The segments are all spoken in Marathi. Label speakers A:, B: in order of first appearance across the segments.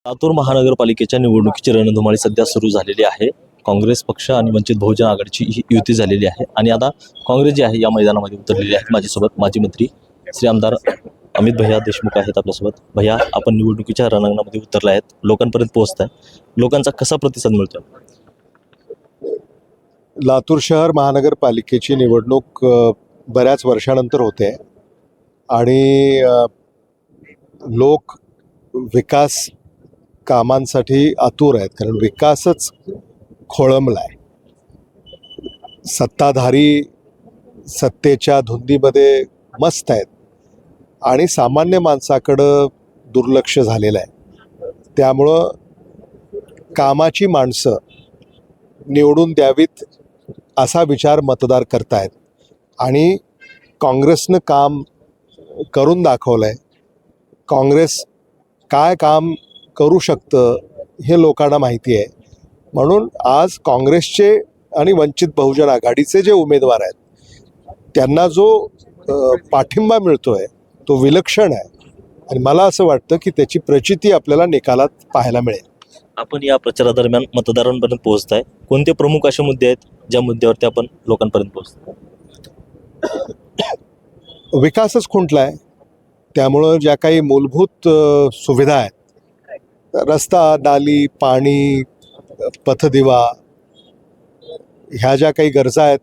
A: लातूर महानगरपालिकेच्या निवडणुकीची रणधुमाळी सध्या सुरू झालेली आहे. काँग्रेस पक्ष आणि वंचित बहुजन आघाडीची ही युती झालेली आहे आणि आता काँग्रेस जी आहे या मैदानामध्ये उतरलेली आहे. माझ्यासोबत माजी मंत्री श्री आमदार अमित भैया देशमुख आहेत आपल्यासोबत. भैया, आपण निवडणुकीच्या रणांगणामध्ये उतरला आहेत, लोकांपर्यंत पोहोचताय, लोकांचा कसा प्रतिसाद मिळतो?
B: लातूर शहर महानगरपालिकेची निवडणूक बऱ्याच वर्षानंतर होते आणि लोक विकास कामांसाठी आतुर आहेत, कारण विकासच खोळंबला आहे. सत्ताधारी सत्तेच्या धुंदीमध्ये मस्त आहेत आणि सामान्य माणसाकडं दुर्लक्ष झालेलं आहे. त्यामुळं कामाची माणसं निवडून द्यावीत असा विचार मतदार करतायत आणि काँग्रेसनं काम करून दाखवलं आहे. काँग्रेस काय काम करू शकतं हे लोकांना माहिती आहे. म्हणून आज काँग्रेसचे आणि वंचित बहुजन आघाडीचे जे उमेदवार आहेत त्यांना जो पाठिंबा मिळतो आहे तो विलक्षण आहे आणि मला असं वाटतं की त्याची प्रचिती आपल्याला निकालात पाहायला मिळेल.
A: आपण या प्रचारादरम्यान मतदारांपर्यंत पोहोचताय, कोणते प्रमुख असे मुद्दे आहेत ज्या मुद्द्यावरती आपण लोकांपर्यंत पोहोचतो?
B: विकासच खुंटला आहे. त्यामुळं ज्या काही मूलभूत सुविधा आहेत, रस्ता, नाली, पाणी, पथदिवा, ह्या ज्या काही गरजा आहेत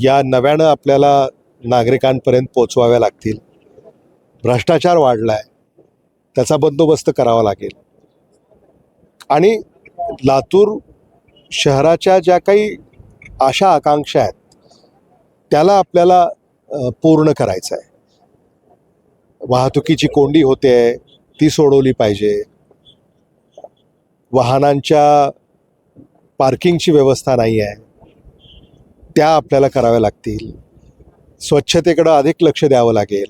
B: या नव्यानं आपल्याला नागरिकांपर्यंत पोचवाव्या लागतील. भ्रष्टाचार वाढला आहे, त्याचा बंदोबस्त करावा लागेल आणि लातूर शहराच्या ज्या काही आशा आकांक्षा आहेत त्याला आपल्याला पूर्ण करायचं आहे. वाहतुकीची कोंडी होते आहे ती सोडवली पाहिजे. वाहनांच्या पार्किंगची व्यवस्था नाही आहे, त्या आपल्याला कराव्या लागतील. स्वच्छतेकडं अधिक लक्ष द्यावं लागेल.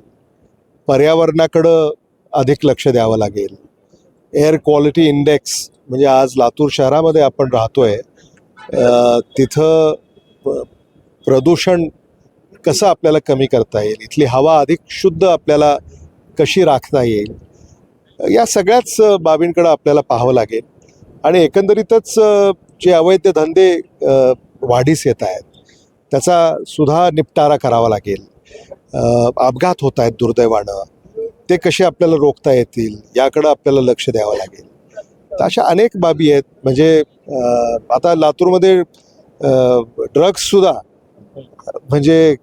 B: पर्यावरणाकडं अधिक लक्ष द्यावं लागेल. एअर क्वालिटी इंडेक्स म्हणजे आज लातूर शहरामध्ये आपण राहतोय तिथं प्रदूषण कसं आपल्याला कमी करता येईल, इथली हवा अधिक शुद्ध आपल्याला कशी राखता येईल, या सगळ्याच बाबींकडं आपल्याला पाहावं लागेल. आणि एकंदरीतच जे अवैध धंदे वाढीस येत आहेत त्याचा सुद्धा निपटारा करावा लागेल. अपघात होत आहेत दुर्दैवानं, ते कसे आपल्याला रोखता येतील याकडं आपल्याला लक्ष द्यावं लागेल. तर अशा अनेक बाबी आहेत. म्हणजे आता लातूरमध्ये ड्रग्ससुद्धा म्हणजे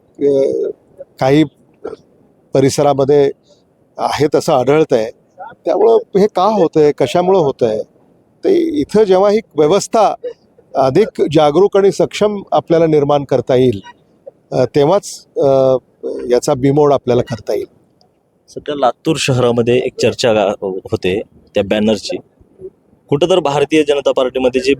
B: काही परिसरामध्ये आहेत असं आढळतं आहे. त्यामुळं हे का होतं आहे, कशामुळं होतं आहे, ते इथं जेव्हा ही व्यवस्था अधिक जागरूक आणि सक्षम आपल्याला निर्माण करता येईल तेव्हाच याचा बिमोड आपल्याला करता येईल.
A: सध्या लातूर शहरामध्ये एक चर्चा होते त्या बॅनरची. कुठं तर भारतीय जनता पार्टीमध्ये जी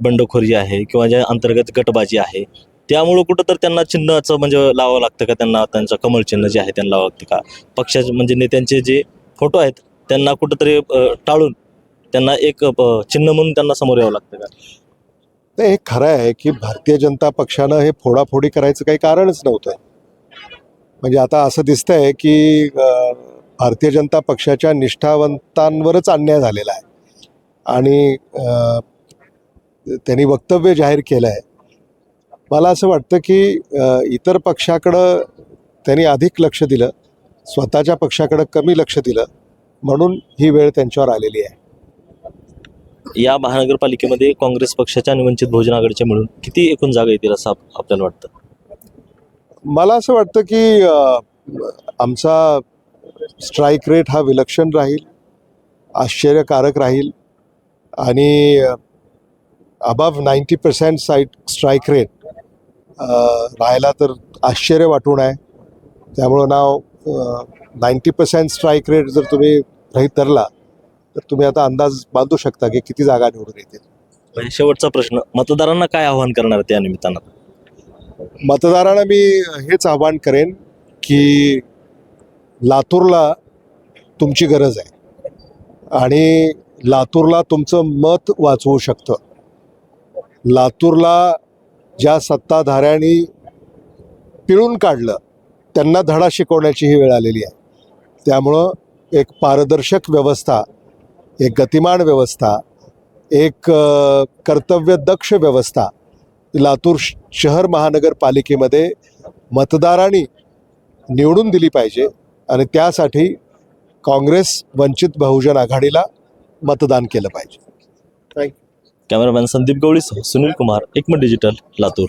A: बंडखोरी आहे किंवा ज्या अंतर्गत गटबाजी आहे त्यामुळं कुठं तर त्यांना चिन्हाचं म्हणजे लावावं लागतं का, त्यांना त्यांचं कमळ चिन्ह जे आहे त्यांना लावावं लागतं का, पक्षाचे म्हणजे नेत्यांचे जे फोटो आहेत त्यांना कुठंतरी टाळून त्यांना एक चिन्ह म्हणून त्यांना समोर यावं लागतं का?
B: नाही, हे खरं आहे की भारतीय जनता पक्षानं हे फोडाफोडी करायचं काही कारणच नव्हतं. म्हणजे आता असं दिसतंय की भारतीय जनता पक्षाच्या निष्ठावंतांवरच अन्याय झालेला आहे आणि त्यांनी वक्तव्य जाहीर केलं आहे. मला असं वाटतं की इतर पक्षाकडं त्यांनी अधिक लक्ष दिलं, स्वतःच्या पक्षाकडं कमी लक्ष दिलं, म्हणून ही वेळ त्यांच्यावर आलेली आहे.
A: या महानगरपालिकेमध्ये काँग्रेस पक्षाच्या आणि वंचित बहुजन आघाडीच्या मिळून किती एकूण जागा येतील असं आपल्याला वाटतं?
B: मला असं वाटतं की आमचा स्ट्राईक रेट हा विलक्षण राहील, आश्चर्यकारक राहील आणि अबव 90% स्ट्राईक रेट राहायला तर आश्चर्य वाटून आहे. त्यामुळं नाव 90% स्ट्राईक रेट जर तुम्ही गृहीत धरला तर तुम्ही आता अंदाज बांधू शकता की किती जागा निवडून येतील.
A: शेवटचा प्रश्न, मतदारांना काय आव्हान करणार त्या निमित्तानं?
B: मतदारांना मी हेच आवाहन करेन की लातूरला तुमची गरज आहे आणि लातूरला तुमचं मत वाचवू शकतं. लातूरला ज्या सत्ताधाऱ्यांनी पिळून काढलं त्यांना धडा शिकवण्याची ही वेळ आलेली आहे. त्यामुळं एक पारदर्शक व्यवस्था एक गतिमान व्यवस्था, एक कर्तव्यदक्ष व्यवस्था लातूर शहर महानगरपालिकेमध्ये मतदारांनी निवडून दिली पाहिजे आणि त्यासाठी काँग्रेस वंचित बहुजन आघाडीला मतदान केलं पाहिजे. थँक्यू.
A: कॅमेरामॅन संदीप गवळीसह सुनील कुमार, एकमत डिजिटल, लातूर.